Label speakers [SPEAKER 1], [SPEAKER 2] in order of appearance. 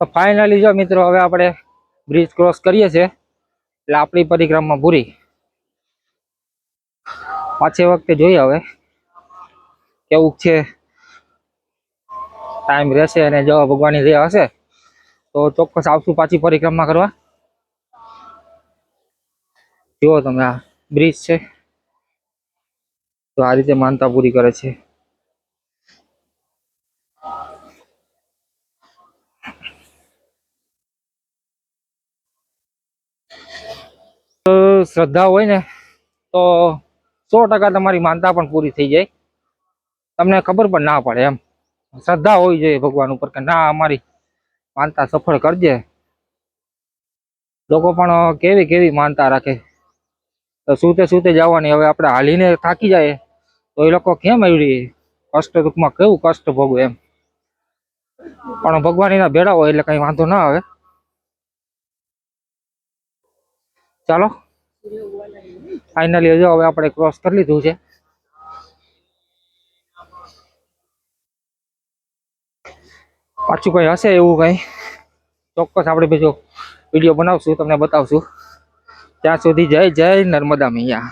[SPEAKER 1] તો ફાઇનલી જો મિત્રો હવે આપણે બ્રિજ ક્રોસ કરીએ છીએ એટલે આપણી પરિક્રમા પૂરી. પાછી વખતે જોઈએ હવે કેવું છે, ટાઈમ રહેશે અને જો ભગવાનની દયા હશે તો ચોક્કસ આવશું પાછી પરિક્રમા કરવા. જુઓ તમે આ બ્રિજ છે, તો આ રીતે માનતા પૂરી કરે છે. શ્રદ્ધા હોય ને તો 100% તમારી માનતા પણ પૂરી થઈ જાય, તમને ખબર પણ ના પડે. એમ શ્રદ્ધા હોવી જોઈએ ભગવાન ઉપર કે ના અમારી માનતા સફળ કરજે. લોકો પણ કેવી કેવી માનતા રાખે, તો સૂતે જવાની. હવે આપણે હાલીને થાકી જાય તો એ લોકો કેમ એવડી કષ્ટ દુઃખમાં કેવું કષ્ટ ભોગવે એમ. પણ ભગવાન એના ભેડા હોય એટલે કઈ વાંધો ના આવે. ચાલો ફાઇનલી હજુ હવે આપણે ક્રોસ કરી લીધું છે. પાછું કઈ હશે એવું કઈ ચોક્કસ આપણે બીજો વિડીયો બનાવશું, તમને બતાવશું. ત્યાં સુધી જય નર્મદા મૈયા.